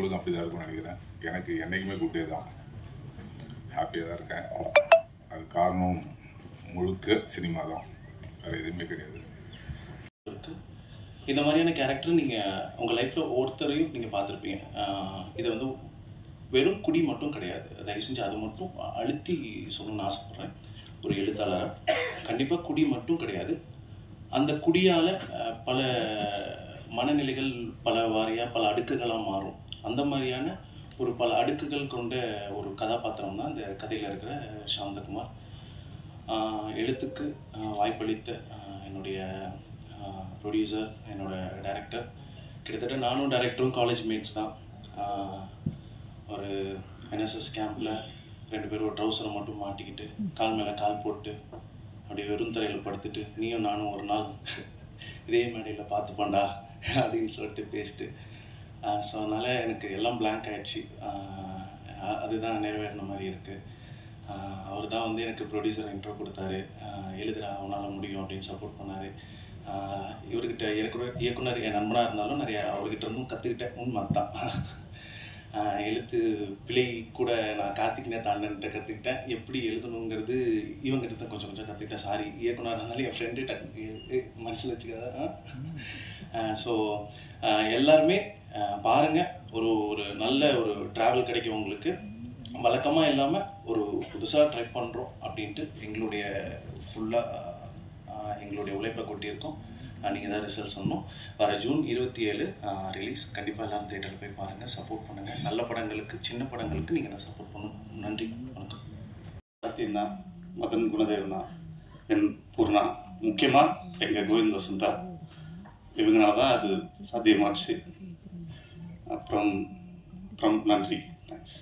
உங்களுக்கும் அப்படி தான் இருக்கும்னு நினைக்கிறேன். எனக்கு என்றைக்குமே குட் டே தான், ஹாப்பியாக தான் இருக்கேன். அது காரணம் முழுக்க சினிமா தான், வேறு எதுவுமே கிடையாது. இந்த மாதிரியான கேரக்டர் நீங்கள் உங்கள் லைஃப்பில் ஒவ்வொருத்தரையும் நீங்கள் பார்த்துருப்பீங்க. இது வந்து வெறும் குடி மட்டும் கிடையாது, தயவு செஞ்சு அது மட்டும் அழுத்தி சொல்லணும்னு ஆசைப்பட்றேன். ஒரு எழுத்தாளராக கண்டிப்பாக குடி மட்டும் கிடையாது, அந்த குடியால் பல மனநிலைகள் பல வாரியாக பல அடுக்குகளாக மாறும். அந்த மாதிரியான ஒரு பல அடுக்குகள் கொண்ட ஒரு கதாபாத்திரம் தான் இந்த கதையில் இருக்கிற சாந்தகுமார். எழுத்துக்கு வாய்ப்பளித்த என்னுடைய ப்ரொடியூசர், என்னோடய டைரக்டர், கிட்டத்தட்ட நானும் டைரக்டரும் காலேஜ் மேட்ஸ் தான். ஒரு NSS கேம்பில் 2 பேரும் ஒரு ட்ரௌசரை மட்டும் மாட்டிக்கிட்டு கால் மேலே கால் போட்டு அப்படியே வெறும் தரையில் படுத்துட்டு நீயும் நானும் ஒரு நாள் இதே மேடையில் பார்த்துப்பண்டா அப்படின்னு சொல்லிட்டு பேசிட்டு, ஸோ அதனால் எனக்கு எல்லாம் பிளாங்க் ஆகிடுச்சு. அதுதான் நிறைவேறின மாதிரி இருக்குது. அவர் தான் வந்து எனக்கு ப்ரொடியூசர் இன்ட்ரோ கொடுத்தாரு, எழுதுறா அவனால் முடியும் அப்படின்னு சப்போர்ட் பண்ணார். இவர்கிட்ட இயக்குனர் என் நண்பனாக இருந்தாலும் நிறையா அவர்கிட்ட இருந்தும் கற்றுக்கிட்டேன். உண்மை தான், எழுத்து பிழை கூட நான் கார்த்திக் நேத்தா அண்ணன்கிட்ட கற்றுக்கிட்டேன். எப்படி எழுதணுங்கிறது இவங்ககிட்ட தான் கொஞ்சம் கொஞ்சம் கற்றுக்கிட்டேன். சாரி, இயக்குனர் இருந்தாலும் என் ஃப்ரெண்டு மனசில் வச்சுக்காத. ஸோ எல்லாருமே பாருங்கள், ஒரு நல்ல ஒரு ட்ராவல் கிடைக்கும் உங்களுக்கு. வழக்கமாக இல்லாமல் ஒரு புதுசாக ட்ரை பண்ணுறோம் அப்படின்ட்டு எங்களுடைய ஃபுல்லாக எங்களுடைய உழைப்பை கொட்டியிருக்கோம். நீங்கள் தான் ரிசல்ட் சொன்னோம். வர ஜூன் 27 ரிலீஸ். கண்டிப்பாக எல்லோரும் தேட்டரில் போய் பாருங்கள், சப்போர்ட் பண்ணுங்கள். நல்ல படங்களுக்கு, சின்ன படங்களுக்கு நீங்கள் தான் சப்போர்ட் பண்ணணும். நன்றி, வணக்கம். சத்தியம் தான், மதன் குணதேவன் தான், என் பூர்ணா, முக்கியமாக எங்கள் கோவிந்த் வசந்தா, இவங்களால தான் அது சாத்தியமாச்சு. அப்புறம் நன்றி, தேங்க்ஸ்.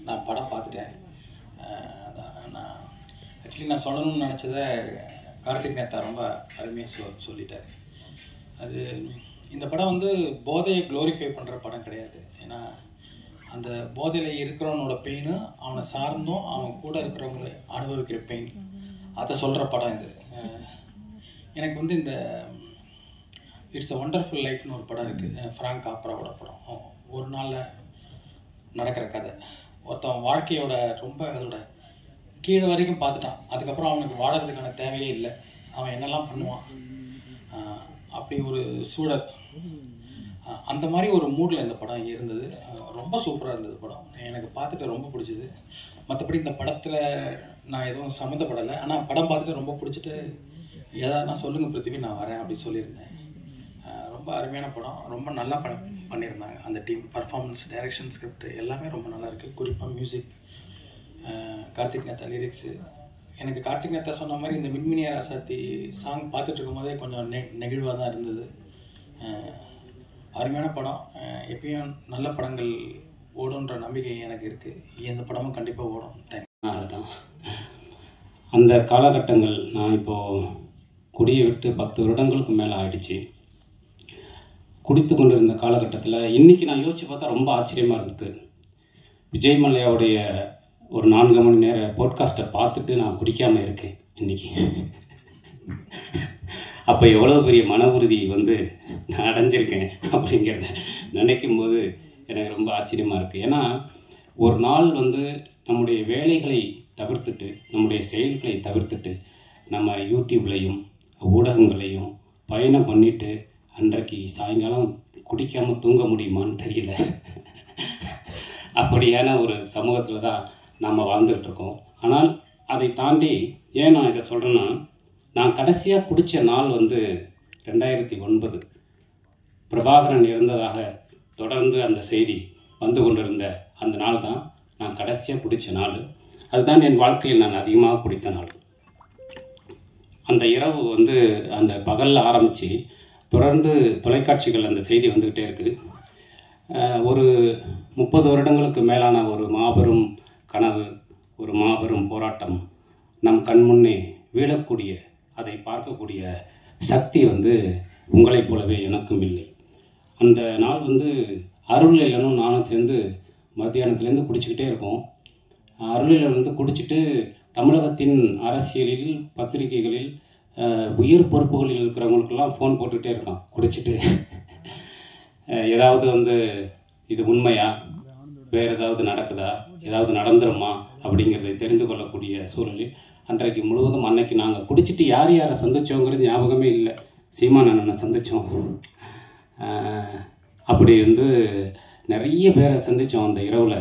நான் படம் பார்த்துட்டேன். நான் சொல்லணும்னு நினச்சதை கார்த்திக் நேத்தா ரொம்ப அருமையாக சொல்லிட்டார். அது இந்த படம் வந்து போதையை க்ளோரிஃபை பண்ணுற படம் கிடையாது. ஏன்னா அந்த போதையில் இருக்கிறவனோட பெயின், அவனை சார்ந்தும் அவன் கூட இருக்கிறவங்களை அனுபவிக்கிற பெயின், அதை சொல்கிற படம் இது. எனக்கு வந்து இந்த இட்ஸ் அ ஒண்டர்ஃபுல் லைஃப்னு ஒரு படம் இருக்குது, ஃப்ராங்க் காப்ராவோட படம். ஒரு நாளில் நடக்கிற கதை. ஒருத்தன் வாழ்க்கையோட ரொம்ப அதோட கீழே வரைக்கும் பார்த்துட்டான், அதுக்கப்புறம் அவனுக்கு வாழறதுக்கான தேவையே இல்லை, அவன் என்னெல்லாம் பண்ணுவான், அப்படி ஒரு சூழல். அந்த மாதிரி ஒரு மூடில் இந்த படம் இருந்தது. ரொம்ப சூப்பராக இருந்தது படம், எனக்கு பார்த்துட்டு ரொம்ப பிடிச்சிது. மற்றபடி இந்த படத்தில் நான் எதுவும் சம்மந்தப்படலை, ஆனால் படம் பார்த்துட்டு ரொம்ப பிடிச்சிட்டு எதானா சொல்லுங்கள் பிருத்திவி, நான் வரேன் அப்படின்னு சொல்லியிருந்தேன். ரொம்ப அருமையான படம், ரொம்ப நல்லா பண்ணியிருந்தாங்க அந்த டீம். பர்ஃபார்மன்ஸ், டைரக்ஷன், ஸ்கிரிப்ட் எல்லாமே ரொம்ப நல்லா இருக்குது. குறிப்பாக மியூசிக், கார்த்திக் நேத்தா லிரிக்ஸு. எனக்கு கார்த்திக் நேத்தா சொன்ன மாதிரி இந்த மின்மினியா ராசாத்தி சாங் பார்த்துட்டு இருக்கும் போதே கொஞ்சம் நெகிழ்வாக தான் இருந்தது. அருமையான படம். எப்பயும் நல்ல படங்கள் ஓடுன்ற நம்பிக்கை எனக்கு இருக்குது. இந்த படமும் கண்டிப்பாக ஓடும். தேங்க்ஸ். தான் அந்த காலகட்டங்கள், நான் இப்போது குடியை விட்டு 10 வருடங்களுக்கு மேலே ஆயிடுச்சு. குடித்து கொண்டிருந்த காலகட்டத்தில் இன்றைக்கி நான் யோசித்து பார்த்தா ரொம்ப ஆச்சரியமாக இருந்தது. விஜய் மல்லையாவுடைய ஒரு 4 மணி நேர போட்காஸ்ட்டை பார்த்துட்டு நான் குடிக்காமல் இருக்கேன் இன்றைக்கி. அப்போ எவ்வளோ பெரிய மன உறுதி வந்து நான் அடைஞ்சிருக்கேன் அப்படிங்கிறத நினைக்கும் போது எனக்கு ரொம்ப ஆச்சரியமாக இருக்குது. ஏன்னா ஒரு நாள் வந்து நம்முடைய வேலைகளை தவிர்த்துட்டு, நம்முடைய செயல்களை தவிர்த்துட்டு, நம்ம யூடியூப்லையும் ஊடகங்களையும் பயணம் பண்ணிவிட்டு அன்றைக்கு சாயங்காலம் குடிக்காமல் தூங்க முடியுமான்னு தெரியல. அப்படியான ஒரு சமூகத்தில் தான் நாம் வாழ்ந்துகிட்டு இருக்கோம். ஆனால் அதை தாண்டி ஏன் நான் இதை சொல்கிறேன்னா, நான் கடைசியாக குடித்த நாள் வந்து 2009 பிரபாகரன் இறந்ததாக தொடர்ந்து அந்த செய்தி வந்து கொண்டிருந்த அந்த நாள் தான் நான் கடைசியாக குடித்த நாள். அதுதான் என் வாழ்க்கையில் நான் அதிகமாக குடித்த நாள். அந்த இரவு வந்து அந்த பகலில் ஆரம்பித்து தொடர்ந்து தொலைக்காட்சிகள் அந்த செய்தி வந்துக்கிட்டே இருக்குது. ஒரு 30 வருடங்களுக்கு மேலான ஒரு மாபெரும் கனவு, ஒரு மாபெரும் போராட்டம் நம் கண்முன்னே வீழக்கூடிய, அதை பார்க்கக்கூடிய சக்தி வந்து உங்களைப் போலவே எனக்கும் இல்லை. அந்த நாள் வந்து அருளிலனும் நானும் சேர்ந்து மத்தியானத்துலேருந்து குடிச்சிக்கிட்டே இருக்கோம். அருளில் வந்து குடிச்சிட்டு தமிழகத்தின் அரசியலில், பத்திரிகைகளில், உயர் பொறுப்புகளில் இருக்கிறவங்களுக்கெல்லாம் ஃபோன் போட்டுக்கிட்டே இருக்கான் குடிச்சிட்டு. ஏதாவது வந்து இது உண்மையா, வேறு ஏதாவது நடக்குதா, ஏதாவது நடந்துருமா அப்படிங்கிறதை தெரிந்து கொள்ளக்கூடிய சூழலில் அன்றைக்கு முழுவதும் அன்னைக்கு நாங்கள் குடிச்சிட்டு யார் யாரை சந்தித்தோங்கிறது ஞாபகமே இல்லை. சீமான் அண்ணனை சந்தித்தோம். அப்படி வந்து நிறைய பேரை சந்தித்தோம் அந்த இரவில்.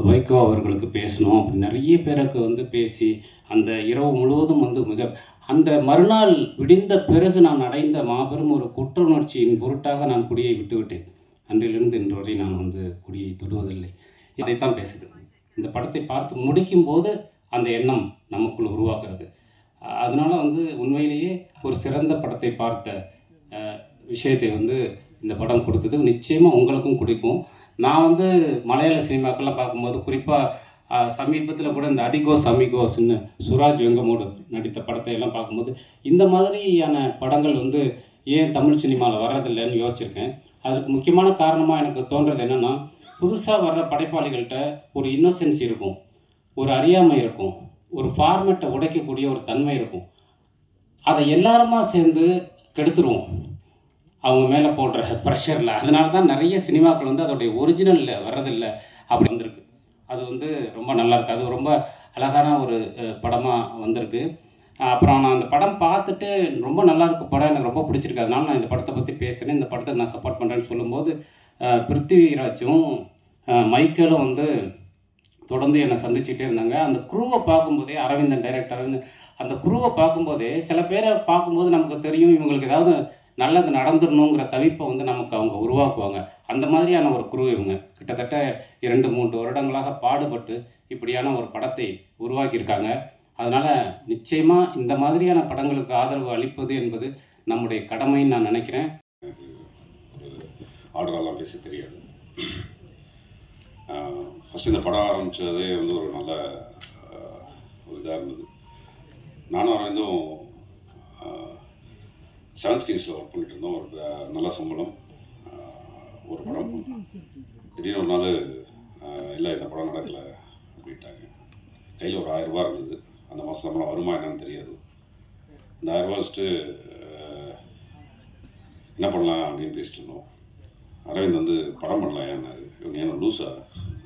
வைகோ அவர்களுக்கு பேசணும், அப்படி நிறைய பேருக்கு வந்து பேசி அந்த இரவு முழுவதும் வந்து அந்த மறுநாள் விடிந்த பிறகு நான் அடைந்த மாபெரும் ஒரு குற்ற உணர்ச்சியின் பொருட்டாக நான் குடியை விட்டுவிட்டேன். அன்றிலிருந்து இன்று வரை நான் வந்து குடியை தொடுவதில்லை. இதைத்தான் பேசுது. இந்த படத்தை பார்த்து முடிக்கும்போது அந்த எண்ணம் நமக்குள் உருவாகிறது. அதனால் வந்து உண்மையிலேயே ஒரு சிறந்த படத்தை பார்த்த விஷயத்தை வந்து இந்த படம் கொடுத்தது. நிச்சயமாக உங்களுக்கும் பிடிக்கும். நான் வந்து மலையாள சினிமாக்கள்லாம் பார்க்கும்போது குறிப்பாக சமீபத்தில் கூட இந்த அடிகோஸ் அமிகோஸ்ன்னு சுராஜ் வெங்கமோடு நடித்த படத்தை எல்லாம் பார்க்கும்போது இந்த மாதிரியான படங்கள் வந்து ஏன் தமிழ் சினிமாவில் வர்றதில்லைன்னு யோசிச்சிருக்கேன். அதுக்கு முக்கியமான காரணமாக எனக்கு தோன்றது என்னென்னா, புதுசாக வர்ற படைப்பாளிகள்கிட்ட ஒரு இன்னோசென்ஸ் இருக்கும், ஒரு அறியாமை இருக்கும், ஒரு ஃபார்மேட்டை உடைக்கக்கூடிய ஒரு தன்மை இருக்கும். அதை எல்லாருமா சேர்ந்து கெடுத்துருவோம் அவங்க மேலே போடுற ப்ரெஷரில். அதனால தான் நிறைய சினிமாக்கள் வந்து அதோடைய ஒரிஜினலில் வர்றதில்லை அப்படி வந்திருக்கு. அது வந்து ரொம்ப நல்லாயிருக்கு. அது ரொம்ப அழகான ஒரு படமாக வந்திருக்கு. அப்புறம் நான் அந்த படம் பார்த்துட்டு ரொம்ப நல்லாயிருக்கு படம், எனக்கு ரொம்ப பிடிச்சிருக்கு, அதனால நான் இந்த படத்தை பற்றி பேசுகிறேன், இந்த படத்துக்கு நான் சப்போர்ட் பண்ணுறேன்னு சொல்லும்போது பிருத்திவிராஜும் மைக்கேலும் வந்து தொடர்ந்து என்னை சந்திச்சுட்டே இருந்தாங்க. அந்த குரூவை பார்க்கும்போதே, அரவிந்தன் டைரக்டர் அரவிந்தன், அந்த குரூவை பார்க்கும்போதே சில பேரை பார்க்கும்போது நமக்கு தெரியும் இவங்களுக்கு ஏதாவது நல்லது நடந்துடணுங்கிற தவிப்பை வந்து நமக்கு அவங்க உருவாக்குவாங்க. அந்த மாதிரியான ஒரு குரு இவங்க. கிட்டத்தட்ட 2-3 வருடங்களாக பாடுபட்டு இப்படியான ஒரு படத்தை உருவாக்கியிருக்காங்க. அதனால் நிச்சயமாக இந்த மாதிரியான படங்களுக்கு ஆதரவு அளிப்பது என்பது நம்முடைய கடமைன்னு நான் நினைக்கிறேன். ஆர்டரெல்லாம் பேச தெரியாது. ஃபஸ்ட்டு இந்த படம் ஆரம்பித்ததே வந்து ஒரு நல்ல ஒரு இதாக இருந்தது. நானும் அரவிந்தும் 7 ஸ்கிரீன்ஸில் ஒர்க் பண்ணிட்டு இருந்தோம். ஒரு நல்ல சம்பளம், ஒரு படம். திடீர்னு ஒரு நாள் இல்லை இந்த படம் நடக்கலை அப்படின்ட்டாங்க. கையில் ஒரு 1000 ரூபா இருந்தது. அந்த மாதம் சம்பளம் வருமா என்னன்னு தெரியாது. இந்த 1000 ரூபா வச்சுட்டு என்ன பண்ணலாம் அப்படின்னு பேசிட்டு இருந்தோம். அரவிந்த் வந்து படம் பண்ணலாம் ஏன்னாரு. இவங்க ஏன்னா லூஸா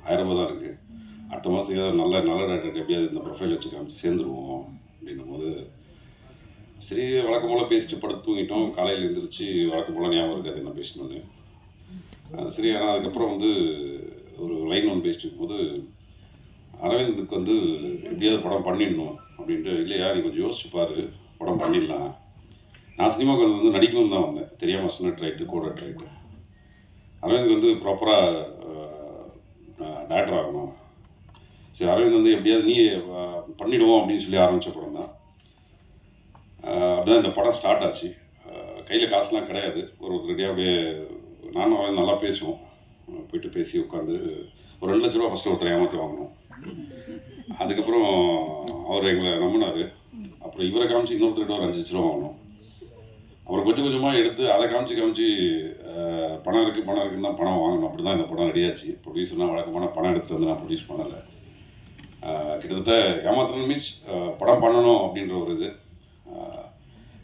1000 ரூபா தான் இருக்குது, அடுத்த மாதம் ஏதாவது நல்ல டேரக்டர் எப்படியாவது இந்த ப்ரொஃபைல் வச்சு காமிச்சு சேர்ந்துருவோம் அப்படின்னும் போது சரி வழக்கம் போல் பேசிட்டு படுத்து தூங்கிட்டோம். காலையில் எழுந்திரிச்சு வழக்கம் போல் ஞாபகம் இருக்காது என்ன பேசணுன்னு. சரி, ஆனால் அதுக்கப்புறம் வந்து ஒரு லைன் ஒன்று பேசிட்டு இருக்கும்போது அரவிந்துக்கு வந்து எப்படியாவது படம் பண்ணிடணும் அப்படின்ட்டு, இல்லையா நீ கொஞ்சம் யோசிச்சு பாரு, படம் பண்ணிடலாம். நான் சினிமாவுக்கு வந்து நடிக்கணும்னு தான் வந்தேன், தெரியாமல் அசிஸ்டன்ட் ரைட்டு, கோடட் ரைட்டு. அரவிந்த் வந்து ப்ராப்பராக டேரக்டர் ஆகணும். சரி, அரவிந்த் வந்து எப்படியாவது நீ பண்ணிடுவோம் அப்படின்னு சொல்லி ஆரம்பித்த படம் தான். அப்படிதான் இந்த படம் ஸ்டார்ட் ஆச்சு. கையில் காசுலாம் கிடையாது. ஒரு ரெடியாக அப்படியே நானும் அவன் நல்லா பேசுவோம். போயிட்டு பேசி உட்காந்து ஒரு 2 லட்ச ரூபா ஃபஸ்ட்டு ஒருத்தர் ஏமாற்றி வாங்கினோம். அதுக்கப்புறம் அவர் எங்களை நம்பினார். அப்புறம் இவரை காமிச்சு இன்னொருத்தர்கிட்ட ஒரு 5 லட்ச ரூபா வாங்கினோம். அப்புறம் கொஞ்சம் கொஞ்சமாக எடுத்து அதை காமிச்சு பணம் இருக்குன்னு தான் பணம் வாங்கணும். அப்படி தான் இந்த படம் ரெடியாச்சு. ப்ரொடியூசர்னால் வழக்கமான பணம் எடுத்துகிட்டு வந்து நான் ப்ரொடியூஸ் பண்ணலை. கிட்டத்தட்ட ஏமாத்தணும் மீன்ஸ் படம் பண்ணணும் அப்படின்ற ஒரு இது.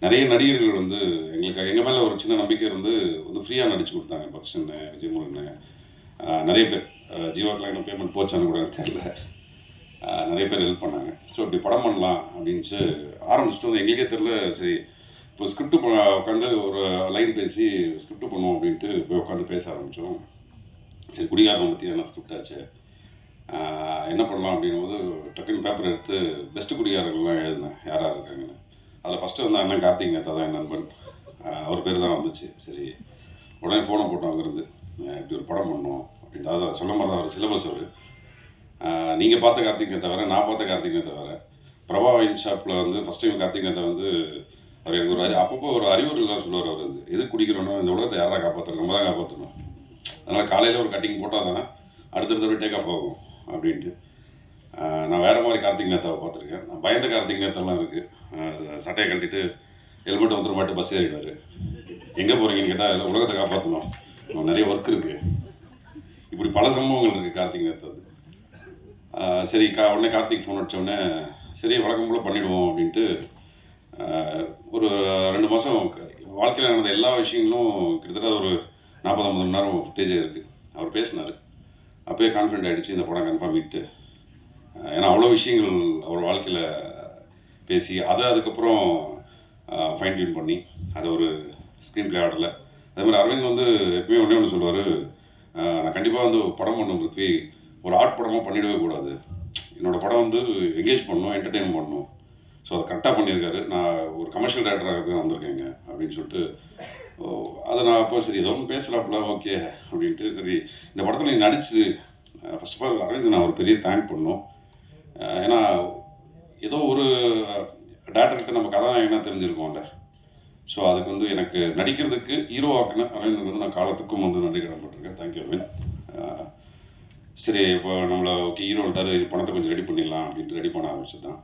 நிறைய நடிகர்கள் வந்து எங்கள் மேலே ஒரு சின்ன நம்பிக்கை வந்து ஃப்ரீயாக நடிச்சு கொடுத்தாங்க. பக்ஷன், விஜயமுருகன், நிறைய பேர். ஜீவாக்கெலாம் இன்னும் பேமெண்ட் போச்சான்னு கூட எனக்கு தெரியல. நிறைய பேர் ஹெல்ப் பண்ணாங்க. ஸோ இப்படி படம் பண்ணலாம் அப்படின்ட்டு ஆரம்பிச்சுட்டு வந்து எங்களுக்கே தெரில. சரி இப்போ ஸ்கிரிப்ட் உட்காந்து ஒரு லைன் பேசி ஸ்கிரிப்ட் பண்ணுவோம் அப்படின்ட்டு போய் உட்காந்து பேச ஆரம்பித்தோம். சரி குடிகாரனை பற்றி என்ன ஸ்கிரிப்ட் ஆச்சு, என்ன பண்ணலாம் அப்படின்னும் போது டக்குன்னு பேப்பர் எடுத்து பெஸ்ட்டு குடிகாரர்கள்லாம் எழுதினேன் யார் யார் இருக்காங்கன்னு. அதில் ஃபஸ்ட்டு வந்து அண்ணன் கார்த்திக் நேத்தா தான் என் நண்பன், அவர் பேர் தான் வந்துச்சு. சரி உடனே ஃபோனை போட்டோம் அங்கேருந்து, இப்படி ஒரு படம் பண்ணோம் அப்படின்ட்டு. அதை சொல்ல மாதிரி தான் அவர் சிலபஸ். அவர் நீங்கள் பார்த்த கார்த்திக் நேத்தா வேறு, நான் பார்த்த கார்த்திக் நேத்தா வேறு. பிரபா வைன் ஷாப்பில் வந்து ஃபஸ்ட் டைம் கார்த்திக் நேத்தா வந்து அவர் எனக்கு ஒரு அப்பப்போ ஒரு அறிவுரைலாம் சொல்லுவார். அவர் அது எது குடிக்கிறோன்னா இந்த உலகத்தை யாராக காப்பாற்றணும், நம்ம தான் காப்பாற்றணும். அதனால் காலையில் ஒரு கட்டிங் போட்டால் தானே அடுத்தடுத்த டேக் ஆஃப் ஆகும் அப்படின்ட்டு. நான் வேறு மாதிரி கார்த்திக் நேத்தாவை பார்த்துருக்கேன். நான் பயந்த கார்த்திக் நேத்தாலாம் இருக்குது. சட்டையை கட்டிட்டு ஹெல்மெட் வந்துட மாட்டு பஸ் ஏறிடுவார். எங்கே போகிறீங்கன்னு கேட்டால் உலகத்தை காப்பாற்றணும், நிறைய ஒர்க் இருக்குது. இப்படி பல சம்பவங்கள் இருக்குது கார்த்திக் நேத்தா. சரி உடனே கார்த்திக் ஃபோன் அடித்தோடனே சரி வழக்கம் போல் பண்ணிவிடுவோம் அப்படின்ட்டு ஒரு 2 மாதம் வாழ்க்கையில் நடந்த எல்லா விஷயங்களும் கிட்டத்தட்ட ஒரு 40-50 மணி நேரம் ஃபுட்டேஜே இருக்குது. அவர் பேசினார், அப்போயே கான்ஃபிடென்ட் ஆகிடுச்சு இந்த படம் கன்ஃபார்ம் ஹிட்டு. ஏன்னா அவ்வளோ விஷயங்கள் அவர் வாழ்க்கையில் பேசி அதை அதுக்கப்புறம் ஃபைன் டியூன் பண்ணி அதை ஒரு ஸ்க்ரீன் பிளே ஆடலை. அதே மாதிரி அரவிந்த் வந்து எப்பவுமே ஒன்று சொல்லுவார், நான் கண்டிப்பாக வந்து படம் பண்ணும் பிருத்வி ஒரு ஆர்ட் படமாக பண்ணிடவே கூடாது, என்னோடய படம் வந்து என்கேஜ் பண்ணணும், என்டர்டெயின் பண்ணணும். ஸோ அதை கரெக்டாக பண்ணியிருக்காரு. நான் ஒரு கமர்ஷியல் டைரக்டராக தான் வந்திருக்கேங்க அப்படின்னு சொல்லிட்டு அதை நான் அப்போ சரி ஏதோ ஒன்று பேசுகிறாப்புல ஓகே அப்படின்ட்டு சரி இந்த படத்தில் நீ நடிச்சு ஃபர்ஸ்ட் ஆஃப் ஆல் அரவிந்த் நான் ஒரு பெரிய தேங்க் பண்ணோம். ஏன்னா ஏதோ ஒரு டேரக்டர்கிட்ட நம்ம கதாநாயகனாக தெரிஞ்சிருக்கோம்ல. ஸோ அதுக்கு வந்து எனக்கு நடிக்கிறதுக்கு ஹீரோ ஆக்குன அரவிந்துக்கு வந்து நான் காலத்துக்கும் வந்து நன்றி கடன்பட்டிருக்கேன். தேங்க்யூ அரவிந்த். சரி இப்போ நம்மளை ஓகே ஹீரோ வந்துட்டார், பணத்தை கொஞ்சம் ரெடி பண்ணிடலாம் அப்படின்ட்டு ரெடி பண்ண ஆரம்பிச்சது தான்.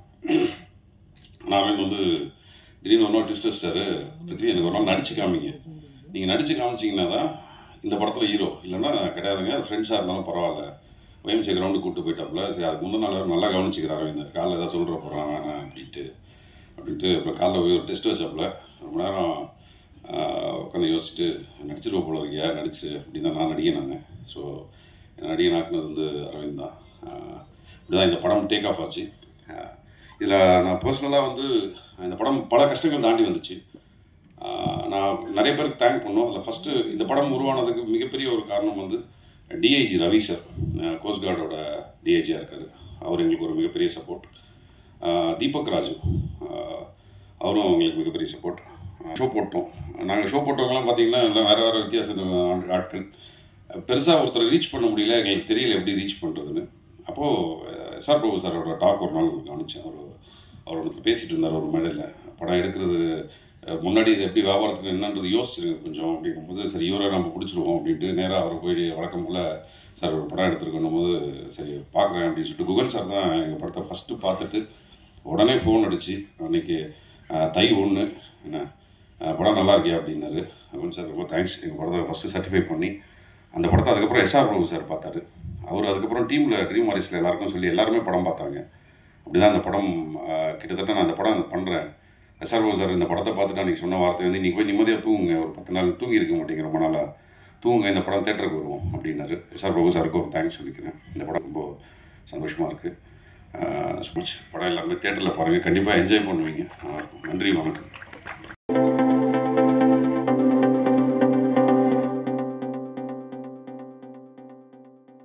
ஆனால் அரவிந்த் வந்து திடீர்னு ஒரு நாள் ட்விஸ்ட் வச்சிட்டாரு, பிருத்வி எனக்கு ஒரு நாள் நடிச்சு காமிங்க, நீங்கள் நடிச்சு காமிச்சிங்கன்னா தான் இந்த படத்தில் ஹீரோ, இல்லைன்னா கிடையாதுங்க, அது ஃப்ரெண்ட்ஸாக இருந்தாலும் பரவாயில்ல, OMC கிரவுண்டுக்கு கூப்பிட்டு போயிட்டாப்புல. சரி அதுக்கு முந்தின நாள் நல்லா கவனிச்சிக்கிறார் அரவிந்த், காலைல ஏதாவது சொல்கிற போகிறான் வேணாம் அப்படின்ட்டு அப்புறம் காலைல போய் ஒரு டெஸ்ட் வச்சாப்புல. ரொம்ப நேரம் உட்காந்து யோசிச்சுட்டு நடிச்சிருவோம் போல இருக்கியா, நடிச்சு அப்படின்னு தான் நான் நடிகை. ஸோ நடிகன் ஆக்குனது வந்து அரவிந்த் தான். இப்படி தான் இந்த படம் டேக் ஆஃப் ஆச்சு. இதில் நான் பர்சனலாக வந்து இந்த படம் பல கஷ்டங்கள் தாண்டி வந்துச்சு. நான் நிறைய பேருக்கு தேங்க் பண்ணோம். அதில் ஃபஸ்ட்டு இந்த படம் உருவானதுக்கு மிகப்பெரிய ஒரு காரணம் வந்து டிஐஜி ரவி சார், கோஸ்ட் கார்டோட டிஐஜியாக இருக்கார். அவர் எங்களுக்கு ஒரு மிகப்பெரிய சப்போர்ட். தீபக் ராஜு அவரும் எங்களுக்கு மிகப்பெரிய சப்போர்ட். ஷோ போட்டோம். நாங்கள் ஷோ போட்டவங்களாம் பார்த்தீங்கன்னா எல்லாம் வேறு வேறு வித்தியாச ஆட்கள். பெருசாக ஒருத்தரை ரீச் பண்ண முடியல, எங்களுக்கு தெரியல எப்படி ரீச் பண்ணுறதுன்னு. அப்போது SR பிரபு சாரோட டாக் ஒரு நாள் கவனித்தேன். அவர் ஒருத்தர் பேசிகிட்டு இருந்தார் ஒரு மேடையில், படம் எடுக்கிறது முன்னாடி இது எப்படி வியாபாரத்துக்கு என்னன்றது யோசிச்சிருங்க கொஞ்சம் அப்படிங்கும்போது, சரி இவரை நம்ம பிடிச்சிருவோம் அப்படின்ட்டு நேராக அவர் போய் வழக்கம் போல் சார் ஒரு படம் எடுத்துருக்கணும் போது சரி பார்க்குறேன் அப்படின்னு சொல்லிட்டு குகன் சார் தான் எங்கள் படத்தை ஃபஸ்ட்டு பார்த்துட்டு உடனே ஃபோன் அடித்து அன்றைக்கி தை 1 என்ன படம் நல்லா இருக்கியா அப்படின்னாரு. குகன் சார் ரொம்ப தேங்க்ஸ். எங்கள் படத்தை ஃபஸ்ட்டு சர்டிஃபை பண்ணி அந்த படத்தை அதுக்கப்புறம் SR பிரபு சார் பார்த்தாரு. அவர் அதுக்கப்புறம் டீமில் ட்ரீம் வாரிஸில் எல்லாருக்கும் சொல்லி எல்லாருமே படம் பார்த்தாங்க. அப்படி தான் அந்த படம் கிட்டத்தட்ட நான் அந்த படம் பண்ணுறேன். SR பிரபு சார் இந்த படத்தை பார்த்துட்டு அன்றைக்கி சொன்ன வார்த்தை வந்து இன்றைக்கி போய் நிம்மதியாக தூங்குங்க, ஒரு 10 நாள் தூங்கி இருக்க மாட்டேங்கிற ரொம்ப நாளாக தூங்குங்க, இந்த படம் தேட்டருக்கு வருவோம் அப்படின்னாரு. SR பிரபு சாருக்கு ஒரு தேங்க்ஸ் சொல்லிக்கிறேன். இந்த படம் ரொம்ப சந்தோஷமாக இருக்குது. படம் எல்லாமே தேட்டரில் பாருங்கள், கண்டிப்பாக என்ஜாய் பண்ணுவீங்க. நன்றி, வணக்கம்.